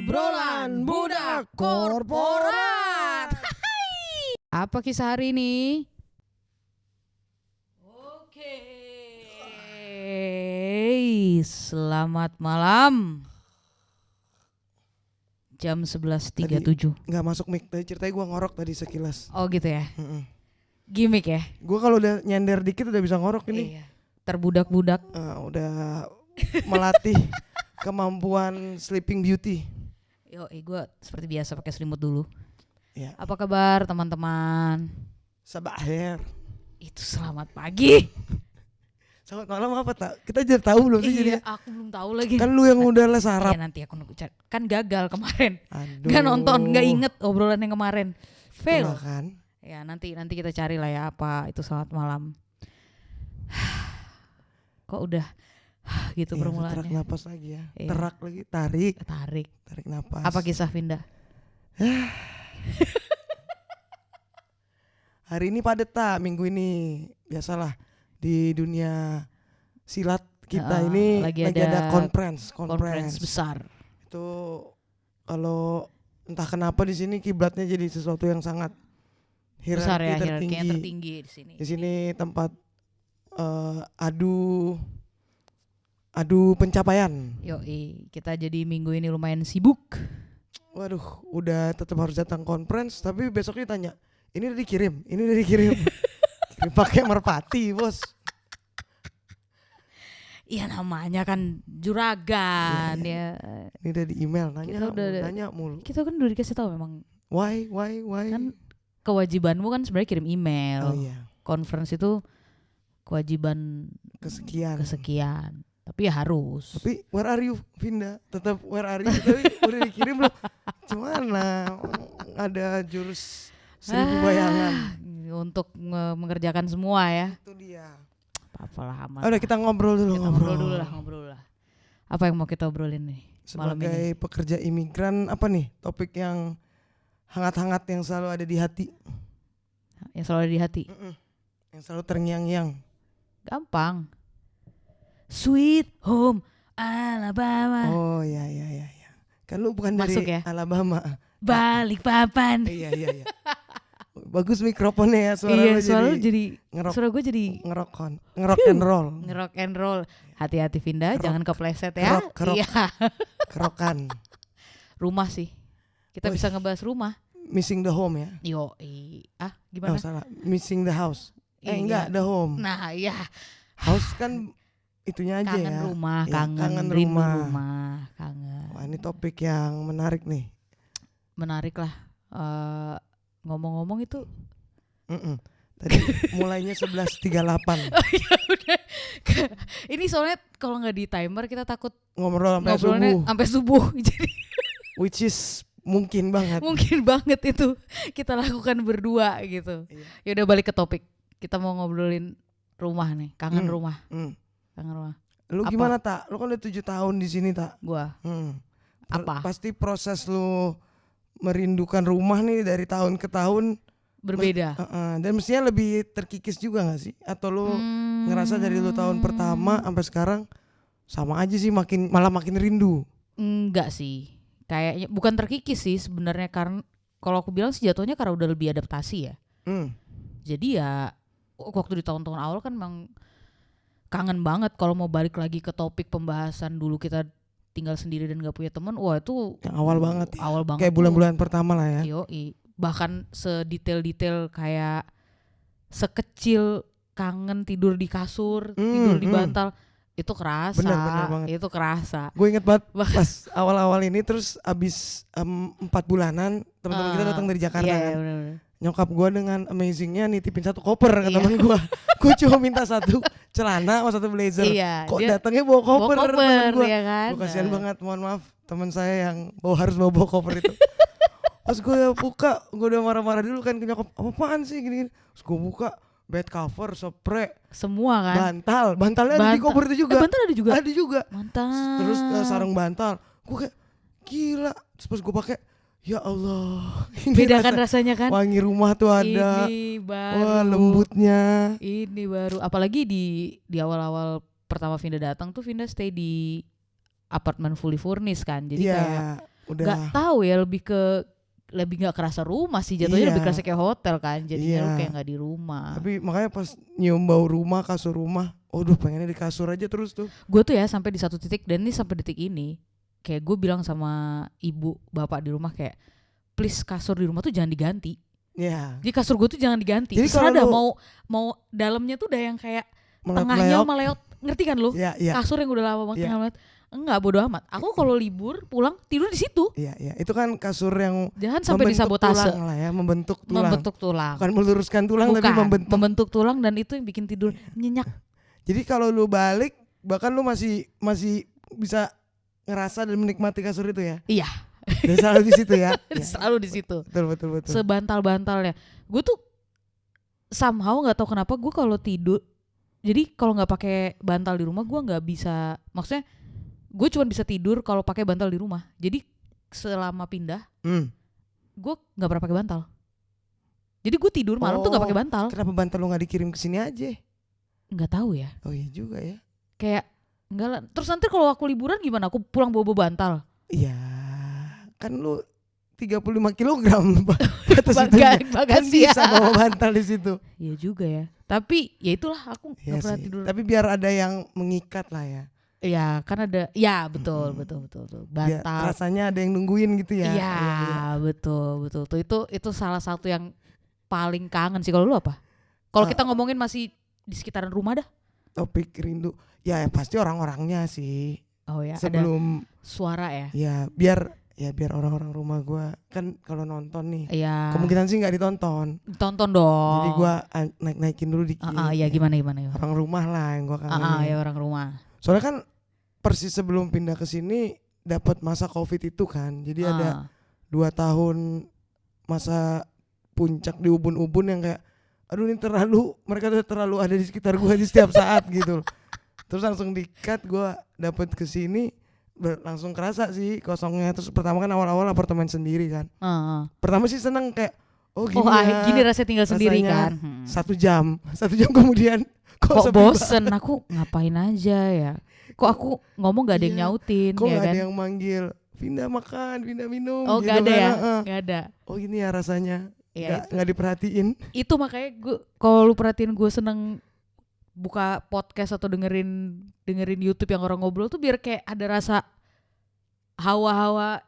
Obrolan budak korporat. Apa kisah hari ini? Oke. Selamat malam. Jam 11.37. Nggak masuk mic tadi, ceritanya gue ngorok tadi sekilas. Oh gitu ya. Gimik ya. Gue kalau udah nyender dikit udah bisa ngorok ini. Iya. Terbudak-budak. Udah melatih kemampuan Sleeping Beauty. Gue seperti biasa pakai selimut dulu. Ya. Apa kabar teman-teman? Sabahir. Itu selamat pagi. Selamat malam apa tak? Kita jadi tahu belum sih jadinya? Aku belum tahu lagi. Kan lu yang udah les Arab. Iya nanti aku cari. Kan gagal kemarin. Aduh. Gak nonton, gak inget obrolan yang kemarin. Fail. Itulah kan. Ya nanti kita cari lah ya apa itu selamat malam. Kok udah gitu Iya, permulaannya. tarik napas lagi ya. Iya. Terak lagi, tarik napas. Apa kisah Vinda? Hari ini padet tak, minggu ini biasalah di dunia silat kita ini lagi ada conference besar. Itu kalau entah kenapa di sini kiblatnya jadi sesuatu yang sangat Besar ya, tertinggi. hierarkinya tertinggi di sini. Di sini tempat adu pencapaian. Kita jadi minggu ini lumayan sibuk. Waduh, udah tetap harus datang conference, tapi besoknya tanya, ini udah dikirim. Kirim pakai merpati, bos. Iya namanya kan juragan ya. Ini udah di email nanya mulu. Kita kan udah dikasih tahu memang. Why? Kan kewajibanmu kan sebenarnya kirim email. Oh iya. Conference itu kewajiban kesekian. Tapi ya harus. Tapi where are you, Vinda? Tetap where are you? Tapi udah dikirim loh. Gimana? Ada jurus 1000 bayangan untuk mengerjakan semua ya. Itu dia. Apalah amat. Udah kita ngobrol dulu. Ngobrol dulu lah. Apa yang mau kita obrolin nih malam ini? Sebagai pekerja imigran, apa nih topik yang hangat-hangat yang selalu ada di hati? Yang selalu ada di hati? Yang selalu terngiang-ngiang. Gampang. Sweet Home Alabama. Oh iya. Kan lu bukan masuk dari ya? Alabama. Balikpapan. Iya. Bagus mikrofonnya ya, suara jadi ngerok. Suara gue jadi ngerok and roll. Ngerok and roll. Hati-hati Vinda, jangan kepleset ya. Kerok. Iya. Kerokan. Rumah sih. Kita bisa ngebahas rumah. Missing the home ya. Gimana? Oh salah. Missing the house. Iya. Enggak, the home. Nah, iya. House kan itunya aja kangen ya. Rumah, ya, kangen rumah, kangen. Wah, ini topik yang menarik nih. Menarik lah. Ngomong-ngomong itu Tadi mulainya 11.38. Ya udah. Ini soalnya kalau nggak di timer kita takut Ngobrolnya sampai subuh. Jadi which is mungkin banget itu kita lakukan berdua gitu. Iya. Ya udah balik ke topik. Kita mau ngobrolin rumah nih, kangen rumah. Kangen rumah. Lu Apa? gimana tak? Lu kan udah 7 tahun di sini tak? Gua. Apa? Pasti proses lu merindukan rumah nih dari tahun ke tahun Berbeda. Dan mestinya lebih terkikis juga gak sih? Atau lu ngerasa dari lu tahun pertama sampai sekarang sama aja sih, malah makin rindu? Enggak sih. Kayaknya bukan terkikis sih sebenarnya, karena kalau aku bilang sih jatuhnya karena udah lebih adaptasi ya. Jadi ya waktu di tahun-tahun awal kan memang kangen banget kalau mau balik lagi ke topik pembahasan dulu kita tinggal sendiri dan gak punya teman. Wah itu yang awal banget ya. Awal banget. Kayak bulan-bulan pertama lah ya. Bahkan sedetail-detail kayak sekecil kangen tidur di kasur, tidur di bantal. Itu kerasa. Bener banget. Itu kerasa. Gue inget banget pas awal-awal ini, terus abis 4 bulanan teman-teman kita datang dari Jakarta kan. Bener. Nyokap gue dengan amazingnya nitipin 1 koper ke teman gue. Gue cuma minta 1 celana sama 1 blazer. Kok datangnya bawa koper teman gue. Ya kan? Gue kasihan banget, mohon maaf teman saya yang harus bawa koper itu. Pas gue buka, gue udah marah-marah dulu kan ke nyokap, apaan sih gini-gini. Terus gue buka bed cover, spray, semua kan. Bantalnya ada di koper itu juga. Bantal ada juga. Ada juga. Mantap. Terus sarung bantal. Gue kayak gila. Terus pas gue pakai, ya Allah. Beda kan rasanya kan. Wangi rumah tuh ada. Ini baru. Wah lembutnya. Ini baru. Apalagi di awal-awal pertama Vinda datang tuh Vinda stay di apartemen fully furnished kan. Jadi kayak udah Gak tahu ya, lebih nggak kerasa rumah sih jatuhnya, Iya. lebih kerasa kayak hotel kan, jadinya Iya. lu kayak nggak di rumah. Tapi makanya pas nyium bau rumah, kasur rumah, waduh pengennya di kasur aja terus tuh. Gue tuh ya sampai di satu titik, dan ini sampai detik ini, kayak gue bilang sama ibu bapak di rumah kayak, please kasur di rumah tuh jangan diganti. Ya. Jadi kasur gue tuh jangan diganti. Jadi Terserah kalau dah, lu mau dalamnya tuh udah yang kayak meleot-meleot. tengahnya meleot, ngerti kan lu? Iya, iya. Kasur yang udah lama banget Iya. meleot. Enggak, bodo amat. Aku kalau libur pulang tidur di situ. Iya, iya. Itu kan kasur yang Jangan sampai membentuk disabotase. tulang lah ya, membentuk tulang. Membentuk tulang. Bukan meluruskan tulang tapi Bukan, membentuk. tulang, dan itu yang bikin tidur nyenyak. Jadi kalau lu balik bahkan lu masih bisa ngerasa dan menikmati kasur itu ya. Iya. Dan selalu di situ ya. Iya. Selalu di situ. Betul. Sebantal-bantalnya. Gue tuh somehow nggak tahu kenapa gue kalau tidur, jadi kalau nggak pakai bantal di rumah gue nggak bisa, maksudnya gue cuma bisa tidur kalau pakai bantal di rumah. Jadi selama pindah gue nggak pernah pakai bantal. Jadi gue tidur malam tuh nggak pakai bantal. Kenapa bantal lu nggak dikirim ke sini aja? Nggak tahu ya. Oh iya juga ya. Kayak enggak lah. Terus nanti kalau aku liburan gimana? Aku pulang bawa bantal. Iya. Kan lu 35 kilogram batas itu. Kan Bagasi ya. bisa bawa bantal di situ. Iya juga ya. Tapi ya itulah, aku Iya nggak pernah sih. tidur. Tapi biar ada yang mengikat lah ya. Iya kan ada. Ya betul. Biar Bantal. rasanya ada yang nungguin gitu ya. Iya, betul. Tuh itu salah satu yang paling kangen sih. Kalau lu apa? Kalau kita ngomongin masih di sekitaran rumah dah. Topik rindu. Ya pasti orang-orangnya sih. Oh ya, Sebelum ada suara ya. ya biar orang-orang rumah gua kan kalau nonton nih. Iya. Kemungkinan sih nggak ditonton. Tonton dong. Jadi gua naikin dulu dikit. ya gimana. Orang rumah lah yang gua kangenin. Ya orang rumah. Soalnya kan persis sebelum pindah ke sini dapat masa Covid itu kan. Jadi ada 2 tahun masa puncak di ubun-ubun yang kayak aduh ini mereka tuh terlalu ada di sekitar gua di setiap saat gitu. Terus langsung di-cut gua dapat ke sini langsung kerasa sih kosongnya. Terus pertama kan awal-awal apartemen sendiri kan. Pertama sih seneng kayak gini rasanya tinggal sendiri kan. 1 jam kemudian Kok sepi bosen aku ngapain aja ya. Kok aku ngomong gak ada yang Iya. nyautin Kok ya gak kan. ada yang manggil pindah makan, pindah minum Oh gitu gak ada kan. ya. Gak ada. Oh gini ya rasanya. Ya, Gak diperhatiin. itu makanya gue, kalau lu perhatiin, gue seneng buka podcast atau dengerin YouTube yang orang ngobrol tuh biar kayak ada rasa hawa-hawa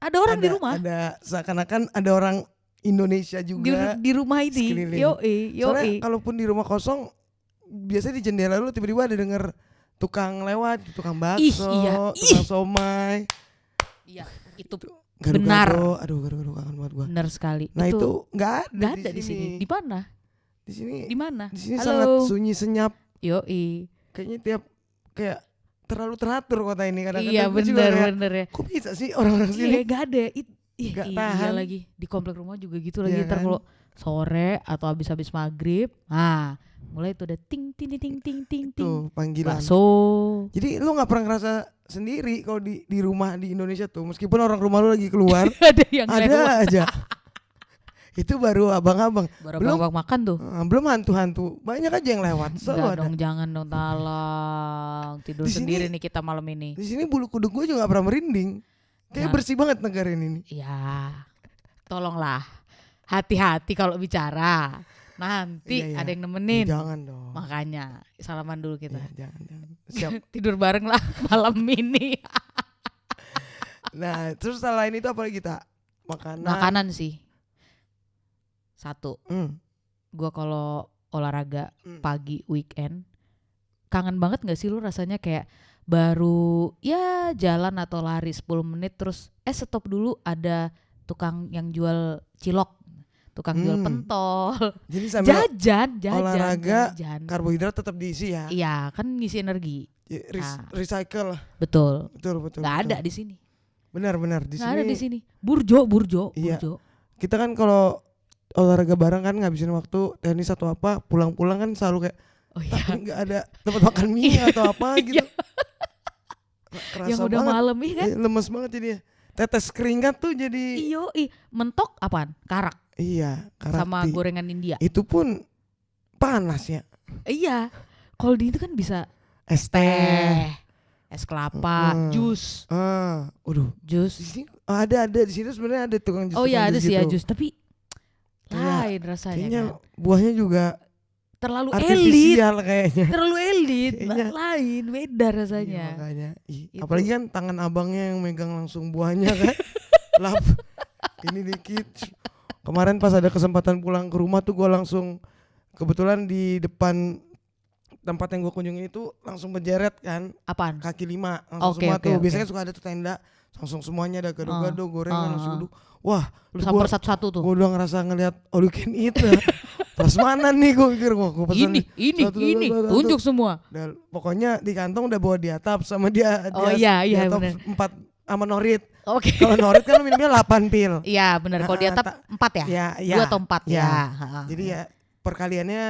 ada orang di rumah. Ada seakan-akan ada orang Indonesia juga di rumah ini. sekeliling. Yoi. Soalnya kalaupun di rumah kosong biasanya di jendela lu tiba-tiba ada denger tukang lewat, tukang bakso, tukang somai. Iya, itu Gado-gado. benar. Aduh gado-gado kangen banget gua. Benar sekali. Nah itu nggak ada di sini. Di mana? Di sini. Di mana? Di sini Halo. sangat sunyi senyap. Yoi. Kayaknya kayak terlalu teratur kota ini kadang-kadang. Iya gua juga kayak, bener ya. kok bisa sih orang-orang sini? Iya gak ada. Gak Iya tahan. lagi. Di komplek rumah juga gitu Iya lagi. Ntar kan? kalau sore atau habis maghrib, mulai itu ada ting. Tuh panggilan. Bakso. Jadi lu nggak pernah ngerasa sendiri kalau di rumah di Indonesia tuh, meskipun orang rumah lu lagi keluar, Ada yang ada lewat. aja. Itu baru abang-abang. Baru Belum abang makan tuh. Belum hantu-hantu, banyak aja yang lewat. Selalu Enggak ada. dong, jangan dong, talang. Tidur Di sini- sendiri nih kita malam ini. Di sini bulu kuduk gue juga nggak pernah merinding. Kayak Nah. bersih banget negara ini. Ya, tolonglah. Hati-hati kalau bicara. Nanti Iya, iya. ada yang nemenin. Jangan dong. Makanya salaman dulu kita. Iya, jangan. Siap. Tidur bareng lah malam ini. Nah, terus selain itu apa lagi kita? Makanan sih. Satu, Hmm. gua kalau olahraga Hmm. pagi weekend, kangen banget gak sih lu rasanya kayak baru ya jalan atau lari 10 menit terus stop dulu, ada tukang yang jual cilok, tukang jual pentol, Jadi sambil jajan. olahraga, karbohidrat tetap diisi ya. Iya kan ngisi energi. Recycle lah. Betul. Betul. Nggak ada di sini. Benar di Nggak sini. ada di sini. Burjo. Iya. Kita kan kalau olahraga bareng kan ngabisin waktu tenis atau apa, pulang-pulang kan selalu kayak Oh iya. tapi nggak ada tempat makan mie atau apa gitu. Kerasa Yang udah banget. malam ih kan. Lemes banget jadi tetes keringat tuh jadi Mentok apaan? Karak iya karakti. sama gorengan India. Itu pun panas ya. Iya. Kalau di itu kan bisa Es teh. es kelapa, jus. Jus. Di sini ada di sini sebenarnya ada tukang jus. Oh iya ada sih ya gitu. jus, tapi lain rasanya Kayaknya kan. buahnya juga Terlalu elit. artifisial kayaknya. Terlalu elit, Kayaknya. lain beda rasanya. Iya, makanya. Itu. Apalagi kan tangan abangnya yang megang langsung buahnya kan. Lap. Ini dikit. Kemarin pas ada kesempatan pulang ke rumah tuh gue langsung kebetulan di depan tempat yang gue kunjungi itu langsung berjeret kan. Apaan? Kaki 5 langsung semua tuh. Biasanya suka ada tuh tenda langsung semuanya ada gado-gado, gorengan langsung duduk. Wah, lu samper satu-satu tuh. Gue udah ngerasa ngeliat all you can eat lah. Pas mana nih gue pikir gue pesen ini tunjuk semua. Dan pokoknya di kantong udah bawa di atap sama dia. Oh iya di atap bener. 4 sama norit. Oke. Kalau norit kan lu minumnya 8 pil. Iya benar. Kalau di atap 4 ya? 2 atau 4 ya. Jadi ya perkaliannya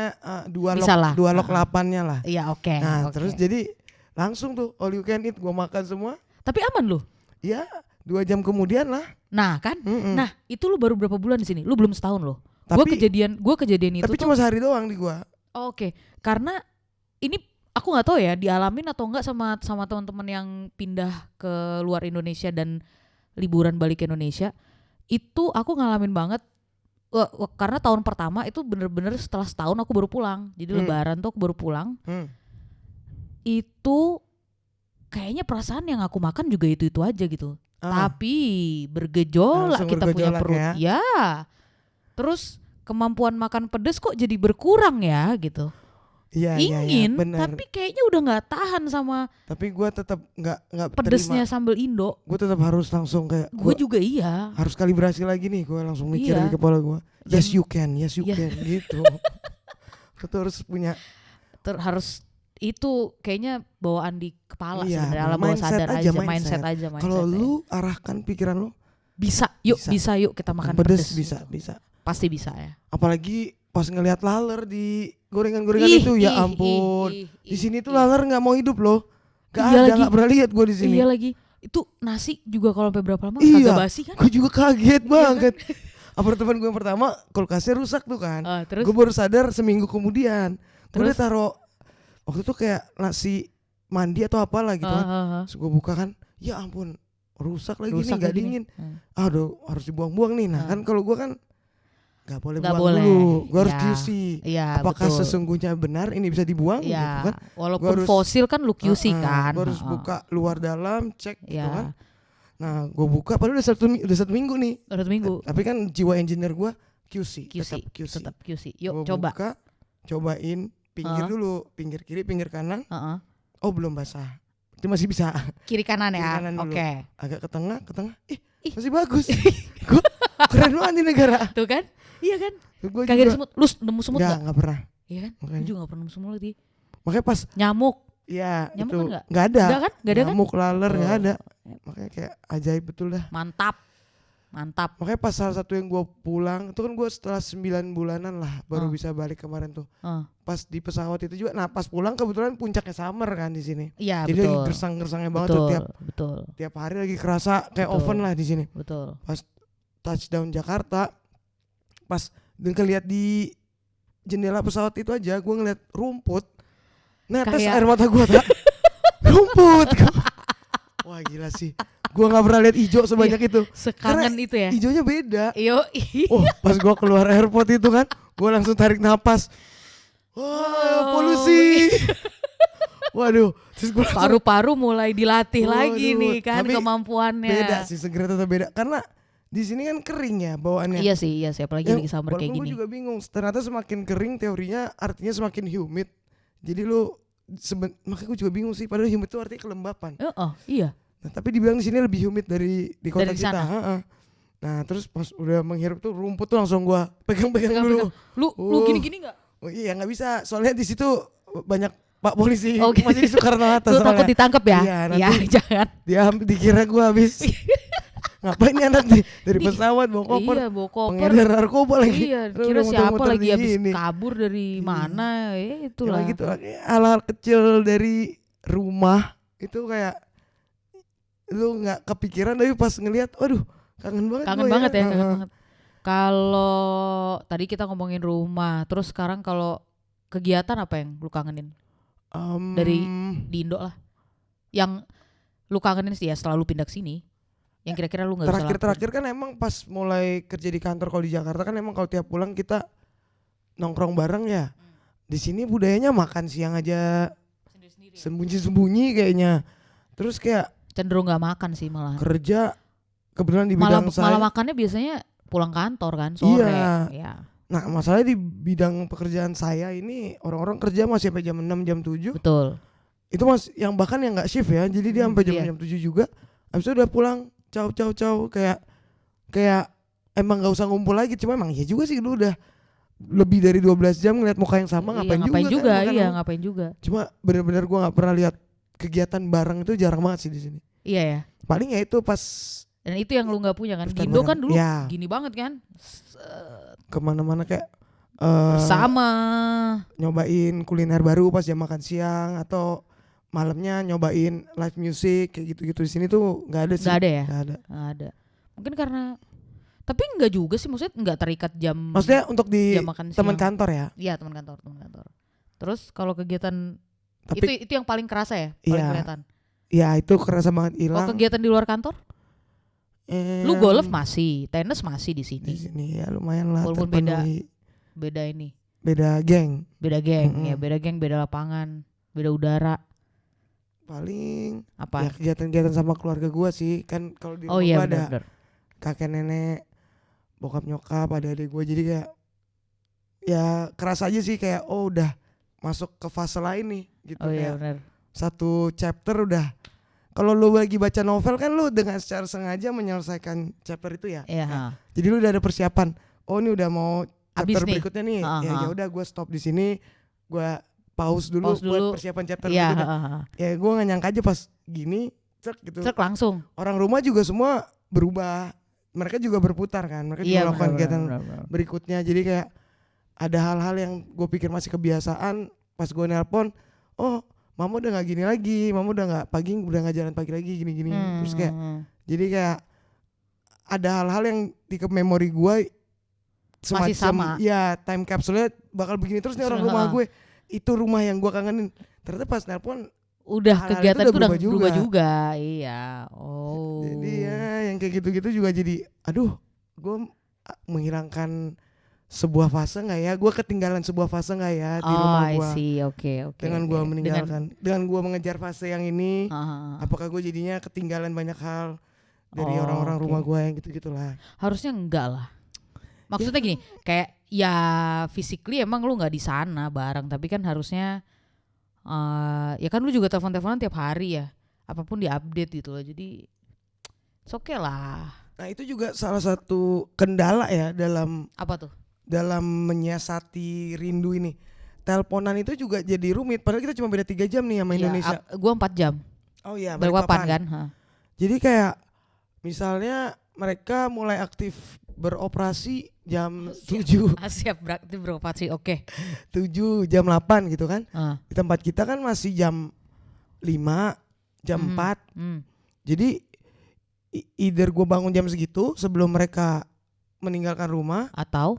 2 lok 8-nya lah. Iya oke. Nah terus jadi langsung tuh all you can eat gue makan semua. Tapi aman lu? Ya 2 jam kemudian lah. Nah kan, nah itu lu baru berapa bulan di sini? Lu belum setahun loh. Tapi Gue kejadian itu. Tapi cuma sehari doang di gua. Oke. Karena ini aku nggak tahu ya dialamin atau enggak sama teman-teman yang pindah ke luar Indonesia dan liburan balik ke Indonesia. Itu aku ngalamin banget. Karena tahun pertama itu bener-bener setelah setahun aku baru pulang. Jadi lebaran tuh aku baru pulang. Itu kayaknya perasaan yang aku makan juga itu aja gitu. Tapi bergejolak kita punya perut. Ya. Terus kemampuan makan pedas kok jadi berkurang ya gitu. Iya, ingin, bener. tapi kayaknya udah nggak tahan sama. Tapi gue tetap nggak pedesnya sambal Indo. Gue tetap harus langsung kayak. Gue juga iya. Harus kalibrasi lagi nih, gue langsung mikir di kepala gue. Yes you can gitu. Kita harus punya. Harus itu kayaknya bawaan di kepala sebenarnya, alam bawah sadar mindset aja. Kalau lu arahkan pikiran lu. Bisa yuk kita makan pedes. Bisa. Pasti bisa ya. Apalagi pas ngelihat laler di gorengan-gorengan itu ya ampun. Di sini tuh laler nggak mau hidup loh. Nggak pernah lihat gue di sini. Iya lagi. Itu nasi juga kalau sampai berapa lama kagak basi kan? Gue juga kaget banget. Apartemen gue yang pertama kulkasnya rusak tuh kan. Gue baru sadar seminggu kemudian. Gue udah taruh waktu itu kayak nasi mandi atau apalah gitu kan. Terus gue buka kan, ya ampun rusak lagi nih nggak dingin. Aduh harus dibuang-buang nih. Nah kan kalau gue kan nggak boleh buang dulu, gue harus QC. Apakah sesungguhnya benar ini bisa dibuang? Gitu kan? Walaupun fosil kan lu QC kan. Gue harus buka luar dalam cek gitu kan. Nah gue buka, padahal udah satu minggu nih. Tapi kan jiwa engineer gue QC. Tetap QC. Yuk gua coba. Buka, cobain pinggir dulu, pinggir kiri, pinggir kanan. Oh belum basah. Itu masih bisa. Kiri kanan ya. Oke. Agak ke tengah. Masih bagus. Gue keren banget nih negara. Tuh kan? Iya kan? Kagak ada semut. Lu nemu semut enggak? Enggak pernah. Iya kan? Gue juga enggak pernah nemu semut lagi. Makanya pas nyamuk. Iya, nyamuk itu kan enggak ada. Enggak ada kan? Nyamuk, laler enggak ada. Makanya kayak ajaib betul dah. Mantap. Makanya pas salah satu yang gue pulang, itu kan gue setelah 9 bulanan lah baru bisa balik kemarin tuh. Pas di pesawat itu juga, nah pas pulang kebetulan puncaknya summer kan di sini. Iya jadi betul. lagi gersang-gersangnya banget tuh tiap hari lagi kerasa kayak oven lah di sini. Betul. Pas touchdown Jakarta, pas ngeliat di jendela pesawat itu aja, gue ngeliat rumput, netes air mata gue tak. Rumput. Wah gila sih. Gue gak pernah lihat hijau sebanyak itu. Sekangen itu ya. Hijaunya beda. Oh pas gue keluar airport itu kan, gue langsung tarik napas. Wah polusi. Waduh. Terus gue paru-paru mulai dilatih lagi nih kan kemampuannya. Beda sih, segera tetap beda. Karena di sini kan kering ya bawaannya. Iya sih apalagi lagi summer kayak gini. Gue juga bingung. Ternyata semakin kering teorinya artinya semakin humid. Jadi lu makanya gue juga bingung sih. Padahal humid itu artinya kelembapan. Iya. Nah, tapi dibilang di sini lebih humid dari di kota dari kita. Nah terus pas udah menghirup tuh rumput tuh langsung gue pegang-pegang dulu. Lu gini-gini nggak? Oh iya nggak bisa. Soalnya di situ banyak Pak polisi masih di Soekarno-Hatta. Lu takut ditangkap ya? Iya jangan. Dikira gue habis. Ngapain nih anak nih dari pesawat bawa koper? Iya bawa koper. Pengedar narkoba lagi. Iya kira siapa lagi habis kabur dari mana itulah. Ya gitu hal-hal kecil dari rumah itu kayak lu nggak kepikiran tapi pas ngelihat waduh kangen banget. Kangen banget ya kangen banget. Kalau tadi kita ngomongin rumah, terus sekarang kalau kegiatan apa yang lu kangenin? Dari di Indo lah. yang lu kangenin sih ya setelah lu pindah ke sini? Yang kira-kira lu nggak bisa lakuin? Terakhir kan emang pas mulai kerja di kantor kalau di Jakarta kan emang kalau tiap pulang kita nongkrong bareng ya. Di sini budayanya makan siang aja sembunyi-sembunyi kayaknya. Terus kayak cenderung nggak makan sih malah. Kerja kebetulan di bidang malah makannya biasanya pulang kantor kan sore. Iya. Ya. Nah masalahnya di bidang pekerjaan saya ini orang-orang kerja masih sampai jam 6 jam 7. Betul. Itu mas yang bahkan yang nggak shift ya, jadi dia sampai jam 7 juga. Habis itu udah pulang, ciao kayak emang nggak usah ngumpul lagi. Cuma emang iya juga sih lu udah lebih dari 12 jam ngeliat muka yang sama, ngapain juga kan, ngapain juga. Cuma benar-benar gue nggak pernah lihat kegiatan bareng itu, jarang banget sih di sini. Iya ya. Paling ya itu pas. Dan itu yang lu nggak punya kan. Gindo kan dulu ya. Gini banget kan. Kemana-mana kayak bersama nyobain kuliner baru pas jam makan siang atau malamnya nyobain live music kayak gitu-gitu. Di sini tuh nggak ada sih. Nggak ada ya. Nggak ada. Mungkin karena tapi enggak juga sih, maksudnya enggak terikat jam. Maksudnya untuk di teman kantor ya? Iya, teman kantor. Terus kalau kegiatan itu yang paling kerasa ya, paling kelihatan. Iya, itu kerasa banget hilang. Kalau kegiatan di luar kantor? Lu golf masih, tenis masih di sini. Di sini ya lumayan lah. Walaupun beda ini. Beda geng. Ya, beda geng, beda lapangan, beda udara. Paling apa? Ya kegiatan-kegiatan sama keluarga gua sih, kan kalau di rumah gua ada bener. Kakek nenek, bokap nyokap, ada adik gue, jadi kayak ya kerasa aja sih kayak udah masuk ke fase lain nih gitu. Iya benar. Satu chapter udah. Kalau lu lagi baca novel kan lu dengan secara sengaja menyelesaikan chapter itu ya. Iya. Ya. Jadi lu udah ada persiapan. Oh ini udah mau chapter berikutnya nih. Ya udah gue stop di sini, gue pause dulu buat persiapan chapter berikutnya. Ya gue nggak nyangka aja pas gini cek gitu. Cek langsung. Orang rumah juga semua berubah. Mereka juga berputar kan, mereka juga melakukan kegiatan berikutnya. Jadi kayak ada hal-hal yang gue pikir masih kebiasaan, pas gue nelpon, mama udah nggak gini lagi, mama udah nggak jalan pagi lagi gini-gini. Terus kayak jadi kayak ada hal-hal yang di memori gue semacam masih sama. Ya time capsule bakal begini terus nih orang rumah gue. Itu rumah yang gue kangenin. Ternyata pas nelpon udah kegiatan itu udah berubah juga. Iya. Jadi ya yang kayak gitu-gitu juga jadi gue menghilangkan sebuah fase nggak ya, gue ketinggalan sebuah fase nggak ya di rumah gue. Oke. Dengan gue meninggalkan, dengan gue mengejar fase yang ini, apakah gue jadinya ketinggalan banyak hal dari orang-orang rumah gue yang gitu-gitulah. Harusnya enggak lah. Maksudnya gini, kayak ya physically emang lu nggak di sana bareng, tapi kan harusnya ya kan lu juga telepon-teleponan tiap hari ya, apapun diupdate gitu loh, jadi oke lah. Nah itu juga salah satu kendala ya dalam apa tuh? Dalam menyiasati rindu ini. Teleponan itu juga jadi rumit, padahal kita cuma beda 3 jam nih sama Indonesia. Gua 4 jam. Oh iya, Balikpapan kan. Jadi kayak misalnya mereka mulai aktif beroperasi jam 7. Siap beraktif beroperasi, oke. 7, jam 8 gitu kan. Di tempat kita kan masih jam 5, jam 4. Jadi either gue bangun jam segitu sebelum mereka meninggalkan rumah, atau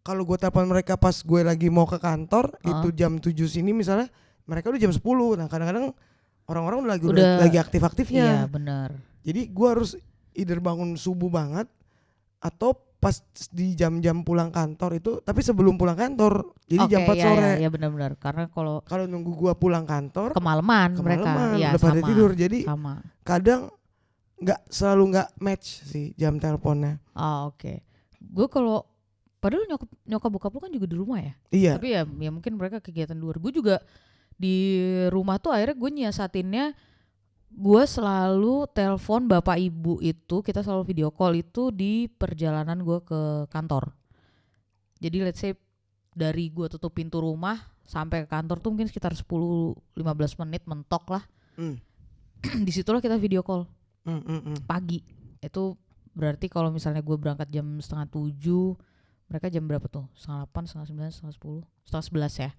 kalau gue telepon mereka pas gue lagi mau ke kantor, itu jam 7 sini misalnya, mereka udah jam 10. Nah kadang-kadang orang-orang lagi aktif-aktifnya. Iya benar. Jadi gue harus either bangun subuh banget atau pas di jam-jam pulang kantor itu, tapi sebelum pulang kantor, jadi jam 4 sore. Iya benar-benar, karena kalau nunggu gue pulang kantor kemalaman mereka udah pada tidur, jadi sama. Kadang selalu nggak match sih jam teleponnya. Oke. Gue kalau padahal nyokap bokap lu kan juga di rumah ya. Iya. Tapi ya mungkin mereka kegiatan luar. Gue juga di rumah tuh akhirnya gue nyiasatinnya, gue selalu telepon bapak ibu itu, kita selalu video call itu di perjalanan gue ke kantor. Jadi let's say dari gue tutup pintu rumah sampai ke kantor tuh mungkin sekitar 10-15 menit mentok lah. Disitulah kita video call pagi. Itu berarti kalau misalnya gue berangkat jam 6:30, mereka jam berapa tuh? 8:30, 9:30, 9:30, 10:30 ya.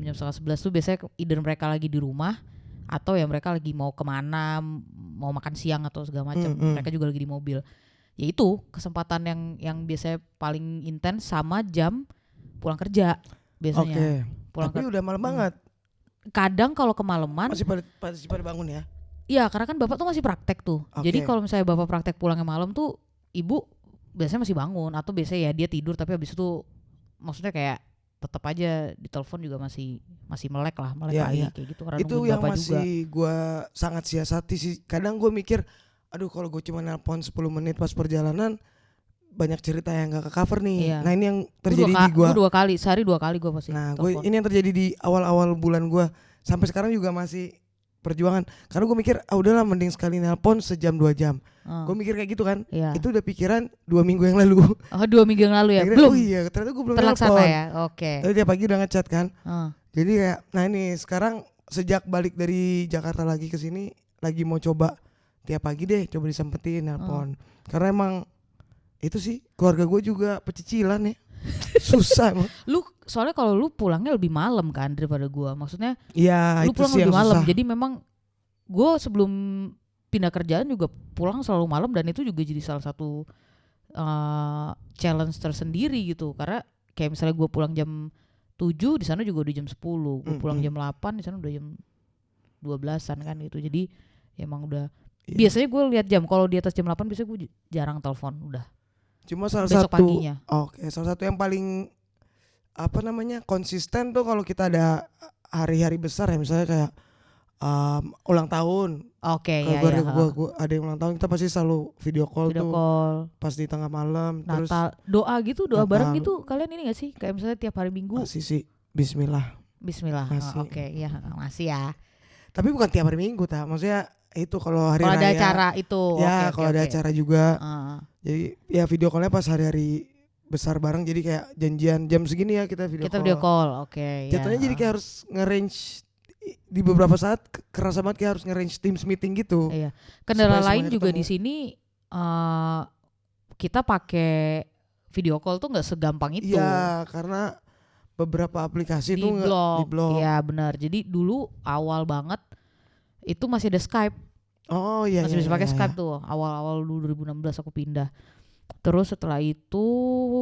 Jam 10:30 tuh biasanya either mereka lagi di rumah atau ya mereka lagi mau kemana, mau makan siang atau segala macam. Mereka juga lagi di mobil. Ya itu kesempatan yang biasanya paling intens sama jam pulang kerja biasanya. Tapi udah malam banget. kadang kalau kemalaman Masih pada bangun ya? iya karena kan bapak tuh masih praktek tuh. Jadi kalau misalnya bapak praktek pulangnya malam tuh ibu biasanya masih bangun atau biasanya ya dia tidur tapi habis itu maksudnya kayak tetap aja di telepon juga masih melek lagi kayak gitu karena itu nungguin yang bapak masih juga. gue sangat siasati sih. Kadang gue mikir aduh kalau gue cuma nelpon 10 menit pas perjalanan banyak cerita yang gak ke cover nih. Iya. Nah ini yang terjadi di gue. Gue 2 kali, sehari 2 kali gue pasti Nah telepon. ini yang terjadi di awal-awal bulan gue. Sampai sekarang juga masih perjuangan. Karena gue mikir udahlah mending sekali nelpon sejam 2 jam. Gue mikir kayak gitu kan. Iya. Itu udah pikiran 2 minggu yang lalu. Oh 2 minggu yang lalu ya? Akhirnya, Belum? Oh iya ternyata gue belum terlaksana nelpon. ya? Oke. Tapi tiap pagi udah ngechat kan. Jadi kayak nah ini sekarang sejak balik dari Jakarta lagi ke sini lagi mau coba tiap pagi deh coba disempetin nelpon. Karena emang itu sih keluarga gue juga pecicilan ya. Susah emang. Lu soalnya kalau lu pulangnya lebih malam kan daripada gue. Maksudnya ya, lu itu pulang sih lebih yang malam. susah. Jadi memang gue sebelum pindah kerjaan juga pulang selalu malam dan itu juga jadi salah satu challenge tersendiri gitu. Karena kayak misalnya gue pulang jam 7 di sana juga udah jam 10. Gue pulang jam 8 di sana udah jam 12-an kan gitu. Jadi ya emang udah biasanya gue lihat jam kalau di atas jam 8 biasanya gue jarang telepon udah. Cuma salah besok satu paginya. Salah satu yang paling konsisten tuh kalau kita ada hari-hari besar ya misalnya kayak ulang tahun. Kalau keluarga gue ada yang ulang tahun kita pasti selalu video call pas di tengah malam. Natal, terus doa gitu, doa Natal. bareng gitu kalian ini gak sih? Kayak misalnya tiap hari Minggu masih sih Bismillah. Masih. Oke, ya masih ya. Tapi bukan tiap hari Minggu maksudnya itu kalau hari raya. Kalau ada acara itu. Ya kalau ada acara juga. Jadi ya video callnya pas hari-hari besar bareng. Jadi kayak janjian jam segini ya kita video call. Oke. Jatuhnya jadi kayak harus nge-range di beberapa saat kerasa banget kayak harus nge-range Teams meeting gitu. Iya. Kendala supaya lain semuanya juga ketemu. di sini kita pakai video call tuh nggak segampang itu. Iya karena beberapa aplikasi tuh di blok. Iya benar. Jadi dulu awal banget itu masih ada Skype. Oh iya. Masih bisa pakai Skype iya. tuh. Awal-awal dulu 2016 aku pindah. Terus setelah itu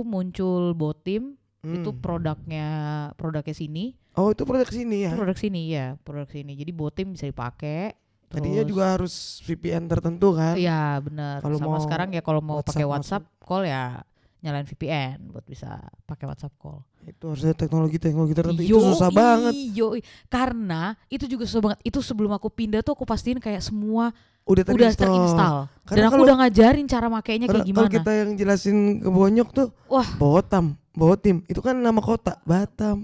muncul Botim. Itu produknya sini. Oh itu produk sini ya. Itu produk sini. Jadi Botim bisa dipakai. Tadinya juga harus VPN tertentu kan. Iya benar. Sama sekarang ya kalau mau pakai WhatsApp call ya nyalain VPN buat bisa pakai WhatsApp call. Itu harusnya teknologi tertentu itu susah banget. Karena itu juga susah banget. Itu sebelum aku pindah tuh aku pastiin kayak semua udah terinstall. Dan aku udah ngajarin cara makainya kayak gimana. Kalau kita yang jelasin ke Bonyok tuh, wah Botim itu kan nama kota Batam.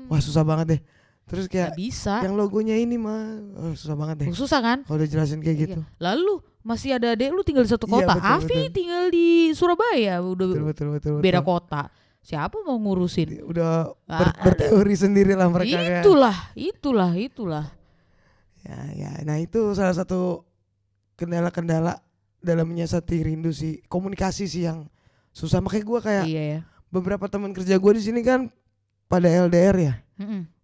Wah susah banget deh. Terus kayak bisa. Yang logonya ini mah susah banget deh. Susah kan? Kalau udah jelasin kayak gitu. Lalu masih ada adek lu tinggal di satu kota. Afi tinggal di Surabaya udah betul. beda kota. Siapa mau ngurusin? Udah berteori sendiri lah mereka. Itulah. Ya. Nah itu salah satu kendala-kendala dalam menyiasati rindu sih. Komunikasi sih yang susah. Makanya gue kayak beberapa teman kerja gue di sini kan pada LDR ya.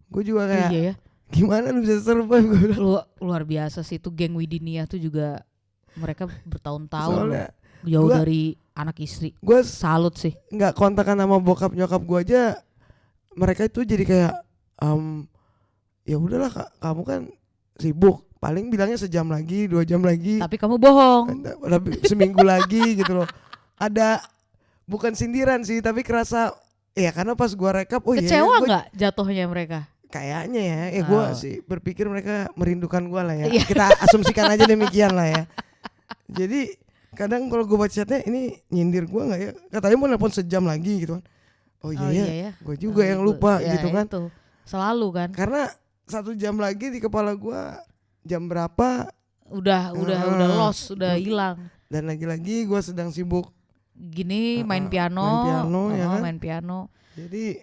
Gue juga kayak gimana lu bisa survive gue bilang. Luar biasa sih itu geng Widinia tuh juga mereka bertahun-tahun jauh dari anak istri. Gue salut sih. Nggak kontakan sama bokap nyokap gue aja, mereka itu jadi kayak ya udahlah kamu kan sibuk, paling bilangnya sejam lagi 2 jam lagi. Tapi kamu bohong. Seminggu lagi gitu loh. Ada bukan sindiran sih tapi kerasa ya karena pas gue rekap kecewa nggak jatuhnya mereka? Kayaknya ya gue sih berpikir mereka merindukan gue lah ya. Kita asumsikan aja demikian lah ya. Jadi kadang kalau gue baca chatnya ini nyindir gue nggak ya? Katanya mau nelpon sejam lagi gitu kan. Oh iya ya. Gue juga yang lupa gitu kan. Itu. Selalu kan. Karena 1 jam lagi di kepala gue jam berapa udah lost, udah hilang. Dan lagi-lagi gue sedang sibuk gini main piano ya kan? Main piano. Jadi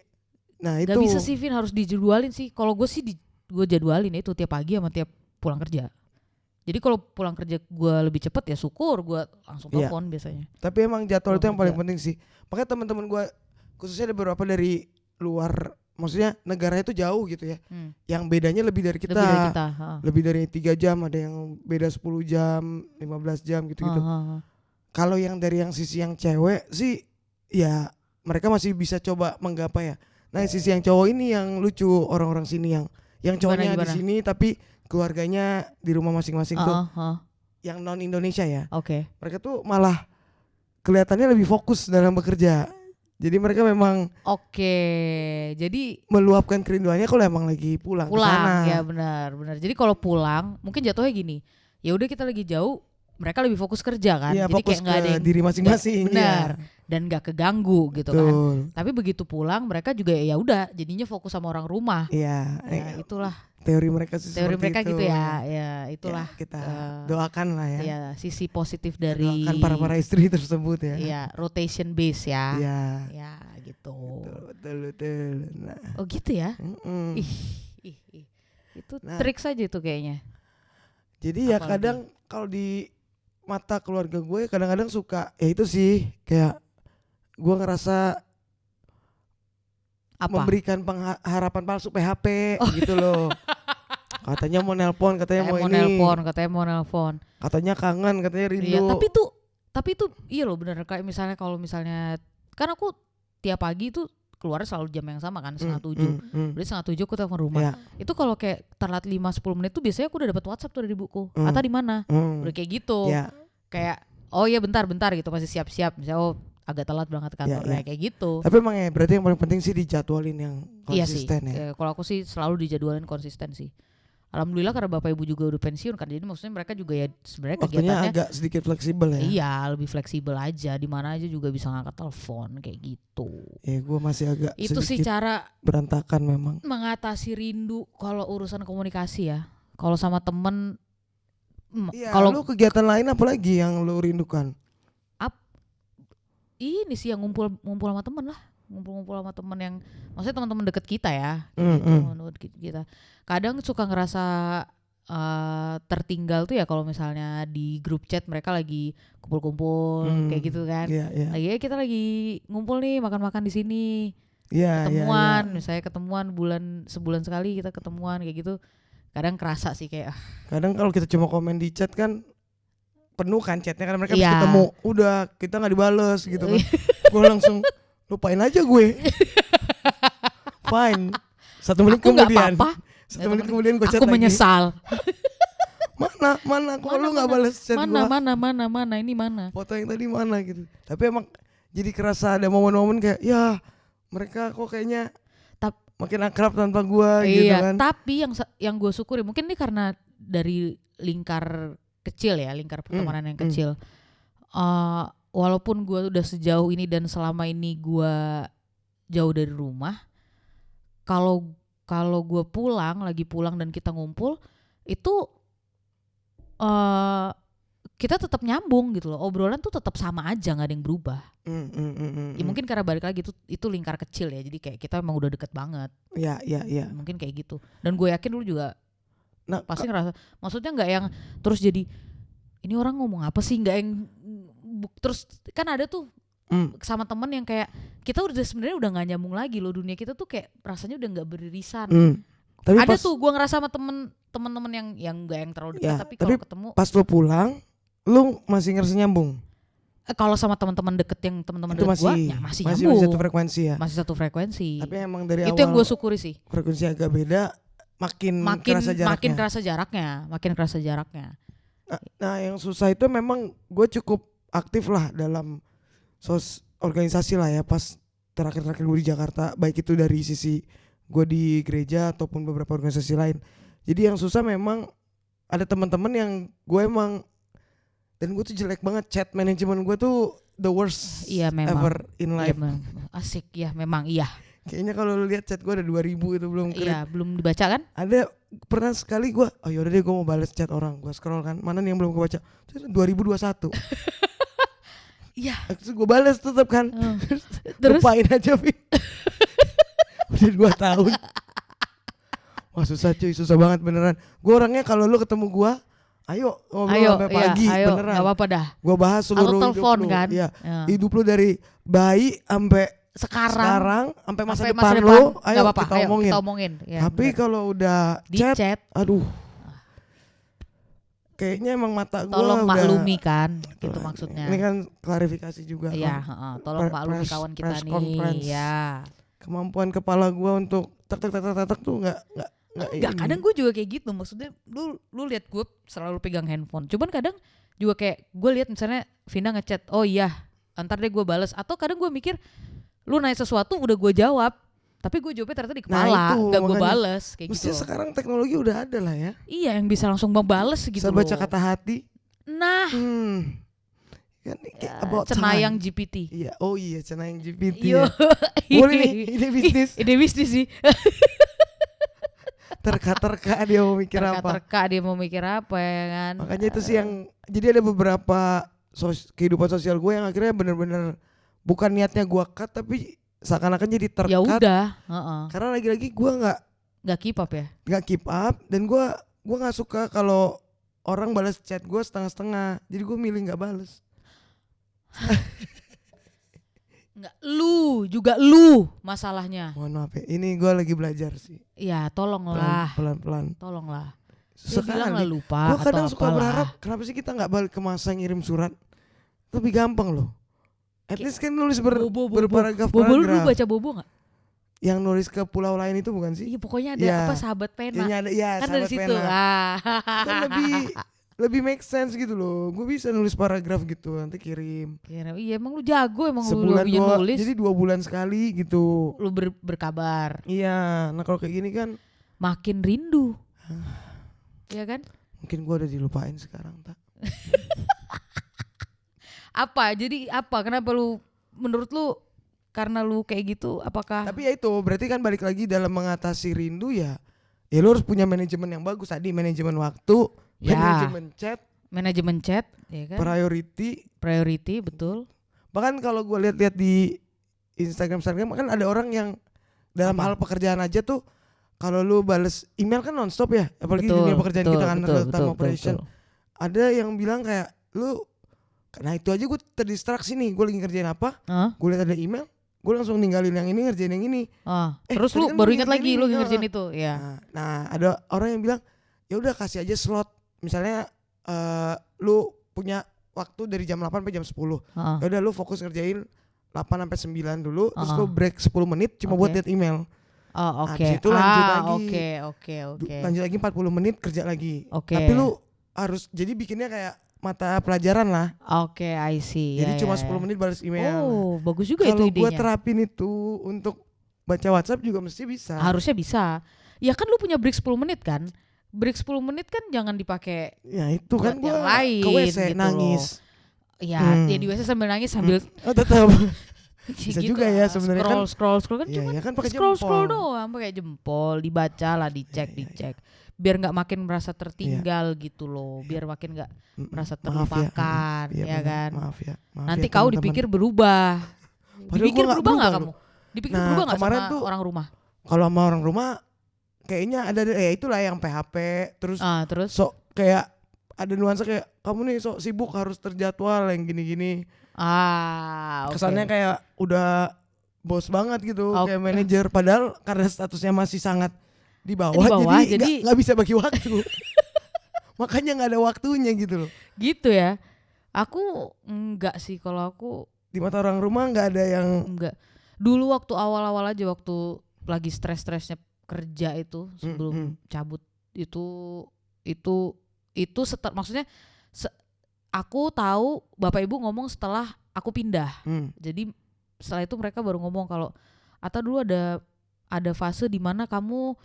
nah itu gak bisa sih Vin, harus dijadwalin sih. Kalau gue sih gue jadwalin itu tiap pagi sama tiap pulang kerja. Jadi kalau pulang kerja gue lebih cepet ya syukur gue langsung telepon biasanya. Tapi emang jadwal itu yang paling penting sih. Makanya teman-teman gue khususnya ada beberapa dari luar, maksudnya negaranya itu jauh gitu ya. Yang bedanya lebih dari kita. Lebih dari 3 jam, ada yang beda 10 jam, 15 jam gitu-gitu. Kalau yang dari yang sisi yang cewek sih ya mereka masih bisa coba menggapai ya. Nah sisi yang cowok ini yang lucu, orang-orang sini yang cowoknya di sini tapi keluarganya di rumah masing-masing tuh. Yang non Indonesia ya. Mereka tuh malah kelihatannya lebih fokus dalam bekerja. Jadi mereka memang jadi meluapkan kerinduannya kalau emang lagi pulang ke sana. Ya benar. Jadi kalau pulang mungkin jatuhnya gini. Ya udah kita lagi jauh, mereka lebih fokus kerja kan. Iya, jadi fokus kayak nggak ada yang diri masing-masing. Benar. Ya. Dan nggak keganggu gitu kan. Tapi begitu pulang mereka juga ya udah jadinya fokus sama orang rumah. Iya. Ya, itulah teori mereka sih. Teori mereka itu. Gitu ya. Ya itulah. Ya, kita doakan lah ya. Ya sisi positif dari doakan para istri tersebut ya. Iya, rotation base ya. Iya. Ya gitu. Betul. Nah. Oh gitu ya. Ih. Itu trik saja itu kayaknya. Jadi ya kadang kalau di mata keluarga gue kadang-kadang suka ya itu sih kayak gue ngerasa memberikan harapan palsu PHP gitu loh. Katanya mau nelpon, katanya mau nelpon. Katanya kangen, katanya rindu. Iya, tapi itu iya loh bener kayak misalnya kalau misalnya kan aku tiap pagi tuh keluar selalu jam yang sama kan 6:30. Berarti 6:30 aku telepon rumah. Yeah. Itu kalau kayak telat 5-10 menit tuh biasanya aku udah dapat WhatsApp tuh dari ibuku. Ata di mana? Udah kayak gitu. Yeah. Kayak oh iya bentar gitu masih siap-siap. Misalnya agak telat berangkat ke kantor kayak gitu. Tapi emang ya berarti yang paling penting sih dijadwalin yang konsisten. Iya sih. Kalau aku sih selalu dijadwalin konsisten sih. Alhamdulillah karena bapak ibu juga udah pensiun kan, jadi maksudnya mereka juga ya sebenarnya kegiatannya agak sedikit fleksibel ya. Iya, lebih fleksibel aja, di mana aja juga bisa ngangkat telepon kayak gitu. Ya gue masih agak itu sih cara berantakan memang. Mengatasi rindu kalau urusan komunikasi ya. Kalau sama temen, kalau lu kegiatan lain apa lagi yang lu rindukan? Ini sih yang ngumpul sama temen lah. Ngumpul sama temen yang maksudnya teman-teman deket kita ya teman-teman deket kita. Kadang suka ngerasa tertinggal tuh ya kalau misalnya di grup chat mereka lagi kumpul-kumpul kayak gitu kan. Lagi kita lagi ngumpul nih makan-makan di sini. Ketemuan misalnya ketemuan sebulan sekali kita ketemuan kayak gitu. Kadang kerasa sih kayak kadang kalau kita cuma komen di chat kan penuh kan chatnya kan mereka bisa ketemu. Udah kita nggak dibales gitu kan. Gue langsung lupain aja gue. Fine. 1 menit kemudian. 1 menit kemudian gue chat lagi. Aku menyesal. Mana? Kok lu nggak balas chat gue? Mana? Ini mana? Foto yang tadi mana gitu. Tapi emang jadi kerasa ada momen-momen kayak ya mereka kok kayaknya makin akrab tanpa gue gitu kan. Tapi yang gue syukuri mungkin ini karena dari lingkar kecil ya, lingkar pertemanan yang kecil. Walaupun gue udah sejauh ini dan selama ini gue jauh dari rumah, kalau gue lagi pulang dan kita ngumpul itu kita tetap nyambung gitu loh, obrolan tuh tetap sama aja, nggak ada yang berubah. Ya mungkin karena balik lagi itu lingkar kecil ya, jadi kayak kita emang udah deket banget. Iya. Mungkin kayak gitu. Dan gue yakin lu juga pasti ngerasa, maksudnya nggak yang terus jadi ini orang ngomong apa sih, nggak yang terus kan ada tuh sama temen yang kayak kita udah sebenarnya udah nggak nyambung lagi loh, dunia kita tuh kayak rasanya udah nggak beririsan. Tapi ada tuh gue ngerasa sama temen-temen yang nggak yang terlalu dekat, tapi kalau ketemu pas lo pulang lu masih ngerasa nyambung. Kalau sama teman-teman deket yang teman-teman deket gue masih nyambung, masih satu frekuensi ya. Masih satu frekuensi. Tapi emang dari itu awal yang gue syukuri sih. Frekuensi agak beda, makin kerasa jaraknya. Makin kerasa jaraknya. Nah yang susah itu memang gue cukup aktif lah dalam organisasi lah ya pas terakhir gue di Jakarta, baik itu dari sisi gue di gereja ataupun beberapa organisasi lain. Jadi yang susah memang ada teman-teman yang gue emang, dan gue tuh jelek banget, chat manajemen gue tuh the worst ever in life. Asik ya memang iya. Kayaknya kalau lu lihat chat gue ada 2000 itu belum belum dibaca kan? Ada pernah sekali gue, yaudah deh gue mau balas chat orang, gue scroll kan, mana nih yang belum gue baca, 2021. Iya. Terus gue balas tetap kan. Terus lupain aja Vin. Udah 2 tahun. Wah susah cuy, susah banget beneran. Gue orangnya kalau lu ketemu gue, ayo ngobrol sampai pagi, beneran. Gak apa-apa dah. Gue bahas seluruh hidup lu. Kan? Iya. Hidup lu dari bayi sampai sekarang sampai masa depan lu, ayo kita omongin. Ya, tapi kalau udah chat, aduh. Kayaknya emang mata gue tolong maklumi kan, gitu maksudnya. Ini kan klarifikasi juga. Iya, tolong maklumi kawan kita nih. Ya. kemampuan kepala gue untuk tek tuh nggak Enggak, kadang gue juga kayak gitu. Maksudnya lu lihat gue selalu pegang handphone. Cuman kadang juga kayak gue lihat misalnya Vina ngechat, oh iya, ntar deh gue bales. Atau kadang gue mikir, lu nanya sesuatu udah gue jawab, tapi gue jawabnya ternyata di kepala, nggak gue bales kayak gitu. Mestinya sekarang teknologi udah ada lah ya. Iya, yang bisa langsung membales gitu. Bisa baca kata hati. Nah, kan ya, Cenayang GPT. Iya, oh iya Cenayang GPT. Yo, ya. Boleh nih, ide bisnis. Ide bisnis sih. Terka dia mau mikir apa? Terka dia mau mikir apa ya kan? Makanya itu sih yang jadi ada beberapa kehidupan sosial gue yang akhirnya bener-bener bukan niatnya gue cut tapi seakan-akan jadi terkat. Ya udah. Karena lagi-lagi gue nggak keep up ya. Nggak keep up dan gue nggak suka kalau orang balas chat gue setengah-setengah. Jadi gue milih nggak balas. Enggak, lu masalahnya. Mohon maaf ya, ini gue lagi belajar sih. Ya tolonglah. Pelan-pelan. Tolonglah. Sekali lupa. Gue kadang suka berharap kenapa sih kita nggak balik ke masa ngirim surat. Lebih gampang loh. At least kan nulis berparagraf. Bobo lu baca Bobo nggak? Yang nulis ke pulau lain itu bukan sih? Iya pokoknya ada apa sahabat pena. Ya, kan dari situ. Kan lebih make sense gitu loh. Gue bisa nulis paragraf gitu nanti kirim. Iya emang lu jago emang sebulan lu nulis. Jadi 2 bulan sekali gitu. Lu berkabar. Iya. Nah kalau kayak gini kan makin rindu. Iya kan? Mungkin gue udah dilupain sekarang tak. Apa? Jadi apa? Kenapa lu menurut lu karena lu kayak gitu apakah? Tapi ya itu berarti kan balik lagi dalam mengatasi rindu ya lu harus punya manajemen yang bagus tadi, manajemen waktu, manajemen chat, ya kan? Priority betul. Bahkan kalau gue lihat-lihat di Instagram kan ada orang yang dalam hal pekerjaan aja tuh kalau lu bales email kan nonstop ya, apalagi di dunia pekerjaan kita kan real-time operation. Ada yang bilang kayak lu, nah itu aja gue terdistraksi nih, gue lagi ngerjain apa, gue lihat ada email, gue langsung ninggalin yang ini ngerjain yang ini. Terus lu baru ingat lagi lu ngerjain itu, ya. Nah ada orang yang bilang ya udah kasih aja slot, misalnya lu punya waktu dari jam 8 sampai jam 10. Ya udah lu fokus ngerjain 8 sampai 9 dulu, terus lu break 10 menit cuma buat lihat email. Oke. Itu lanjut lagi. Oke. Lanjut lagi 40 menit kerja lagi. Okay. Tapi lu harus jadi bikinnya kayak mata pelajaran lah. Oke, I see. Jadi cuma 10 menit balas email. Oh, bagus juga itu idenya. Kalau gue terapin itu untuk baca WhatsApp juga mesti bisa. Harusnya bisa. Ya kan lu punya break 10 menit kan? Break 10 menit kan jangan dipakai. Ya itu kan gue ke WC gitu nangis. Ya, ya di WC sambil nangis sambil tetap. gitu Bisa juga ya sebenarnya kan. Scroll kan cuma kan pakai scroll doang, pakai jempol, dibaca lah, dicek. Biar nggak makin merasa tertinggal gitu loh, biar makin nggak merasa terlupakan, ya kan. Maaf ya. Nanti kau dipikir berubah. Dipikir berubah nggak kamu? Dipikir berubah nggak sama orang rumah? Kalau sama orang rumah, kayaknya ada itulah yang PHP, terus sok kayak ada nuansa kayak kamu nih sok sibuk harus terjadwal yang gini-gini. Kesannya kayak udah bos banget gitu, kayak manajer, padahal karena statusnya masih sangat di bawah jadi nggak bisa bagi waktu. Makanya nggak ada waktunya gitu loh. Gitu ya. Aku enggak sih, kalau aku di mata orang rumah nggak ada yang enggak. Dulu waktu awal-awal aja, waktu lagi stres-stresnya kerja itu sebelum cabut itu maksudnya aku tahu bapak ibu ngomong setelah aku pindah. Jadi setelah itu mereka baru ngomong kalau Ata dulu ada fase di mana kamu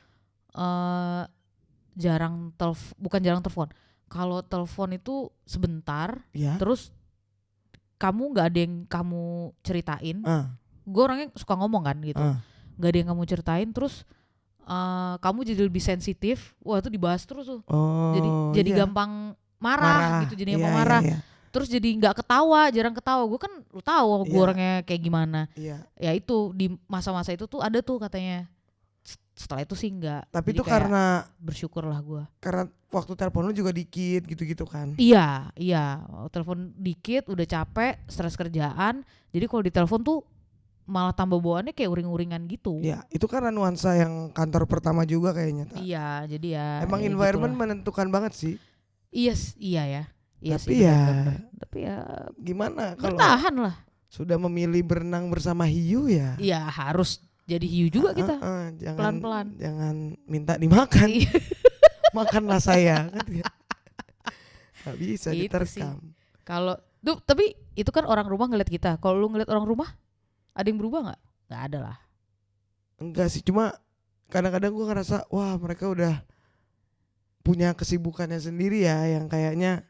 bukan jarang telepon. Kalau telepon itu sebentar, terus kamu nggak ada yang kamu ceritain. Gue orangnya suka ngomong kan gitu, nggak ada yang kamu ceritain, terus kamu jadi lebih sensitif. Wah itu dibahas terus tuh. Jadi gampang marah gitu, jadi gampang marah. Terus jadi nggak ketawa, jarang ketawa. Gue kan lu tahu gue orangnya kayak gimana. Ya itu di masa-masa itu tuh ada tuh katanya. Setelah itu sih enggak. Tapi itu karena bersyukurlah gue. Karena waktu telepon lu juga dikit gitu-gitu kan. Iya. Telepon dikit, udah capek, stres kerjaan. Jadi kalau di telepon tuh malah tambah bawaannya kayak uring-uringan gitu. Iya, itu karena nuansa yang kantor pertama juga kayaknya. Iya, jadi ya. Emang environment menentukan banget sih. Iya ya. Iya tapi sih. Tapi ya gimana kalau bertahan lah. Sudah memilih berenang bersama hiu ya. Iya, harus jadi hiu juga kita. Jangan, pelan-pelan. Jangan minta dimakan. Iya. Makanlah saya kan ya. Gak bisa Gitu diterkam. Kalau tuh, tapi itu kan orang rumah ngeliat kita. Kalau lu ngeliat orang rumah, ada yang berubah nggak? Nggak ada lah. Enggak sih, cuma kadang-kadang gue ngerasa wah mereka udah punya kesibukannya sendiri ya, yang kayaknya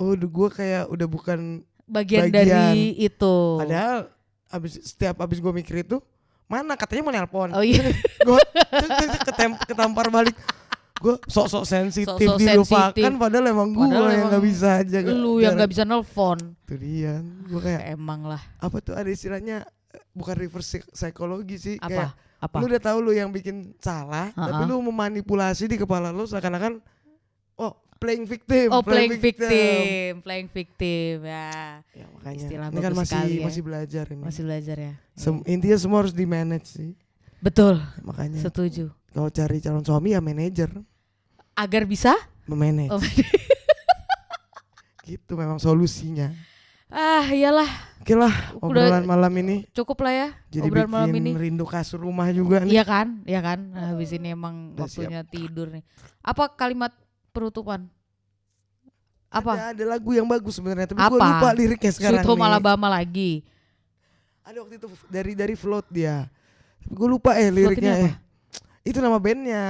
gue kayak udah bukan Bagian dari itu. Padahal setiap abis gue mikir itu, mana katanya mau nelpon. Oh iya. Gue ketampar balik. Gue sok-sok sensitif, dilupakan padahal emang gue yang nggak bisa aja. Lu yang nggak bisa nelpon. Itu dia. Gue kayak emang lah. apa tuh ada istilahnya, bukan reverse psikologi sih. Apa? Kayak lu udah tahu lu yang bikin salah, tapi lu memanipulasi di kepala lu seakan-akan playing victim. Playing victim ya. Ya makanya. Istilah Ini kan bagus sekali ya. masih belajar ini. Masih belajar ya. Intinya semua harus di manage sih. Betul. Makanya. Setuju. Kalau cari calon suami ya manajer. Agar bisa memanage. Gitu memang solusinya. Iyalah. Oke lah, obrolan malam ini cukup lah ya. jadi obrolan malam ini. Rindu kasur rumah juga nih. Iya kan. Habis ini emang waktunya tidur nih. Apa kalimat penutupan? Apa? Ada lagu yang bagus sebenarnya, tapi gue lupa liriknya sekarang. Sweet Home Alabama lagi. Ada waktu itu dari Float dia. Tapi gue lupa liriknya. Itu nama bandnya.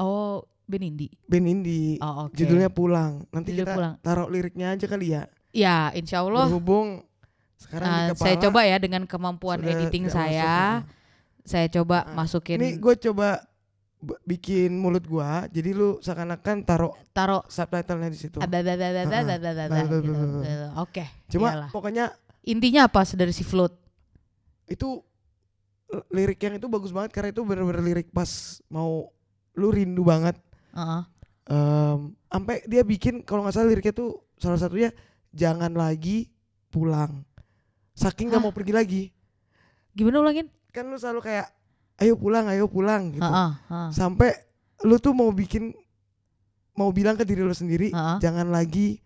Oh, band indie. Band indie. Oh, okay. Judulnya Pulang. Nanti Judul kita Pulang. taruh liriknya aja kali ya. Ya, insya Allah. Berhubung sekarang di kepala. Saya coba ya dengan kemampuan editing saya. Saya coba masukin. Ini gue coba bikin mulut gua, jadi lu seakan-akan taruh subtitlenya di situ. Oke. Cuma pokoknya intinya apa dari si Float? Itu lirik yang itu bagus banget karena itu bener-bener lirik pas mau lu rindu banget. Sampai dia bikin kalau nggak salah liriknya tuh salah satunya jangan lagi pulang. Saking nggak mau pergi lagi. Gimana ulangin? Kan lu selalu kayak ayo pulang gitu. Sampai lu tuh mau bilang ke diri lu sendiri jangan lagi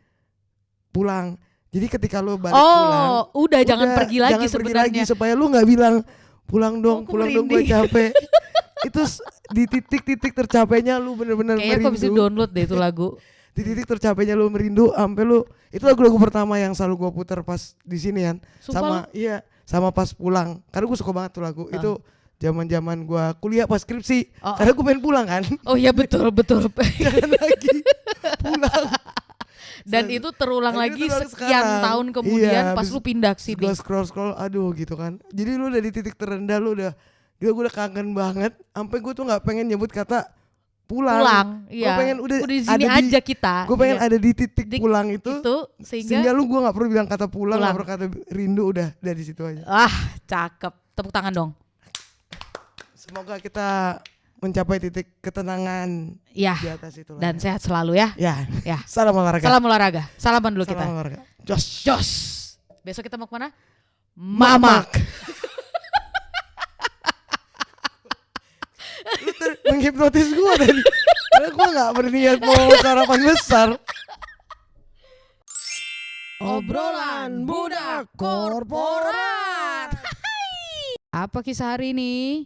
pulang. Jadi ketika lu balik pulang, jangan pergi lagi sebenarnya. Supaya lu nggak bilang pulang dong gue capek. Itu di titik-titik tercapainya lu bener-bener merindu. Kayaknya aku bisa download deh itu lagu. Di titik tercapainya lu merindu sampai lu itu lagu-lagu pertama yang selalu gue putar pas di sini kan. Sama pas pulang. Karena gue suka banget tuh lagu. Itu zaman-zaman gue kuliah pas skripsi. Karena gue pengen pulang kan. Oh iya betul. Jangan lagi pulang. Dan itu terulang lagi sekian tahun kemudian pas lu pindah ke sini. Gue scroll aduh gitu kan. Jadi lu udah di titik terendah, lu udah gue udah kangen banget. Sampai gue tuh gak pengen nyebut kata pulang. Iya. Gue pengen udah di sini aja kita. Gue pengen ada di titik pulang itu sehingga lu gue gak perlu bilang kata pulang. Gak perlu kata rindu, udah di situ aja. Cakep. Tepuk tangan dong. Semoga kita mencapai titik ketenangan di atas itu. Dan sehat selalu ya. Ya. Salam olahraga. Salaman dulu kita. Salam olahraga. Jos. Besok kita mau kemana? Mamak. Lu menghipnotis gue tadi. Karena gue gak berniat mau sarapan besar. Obrolan budak korporat. Apa kisah hari ini?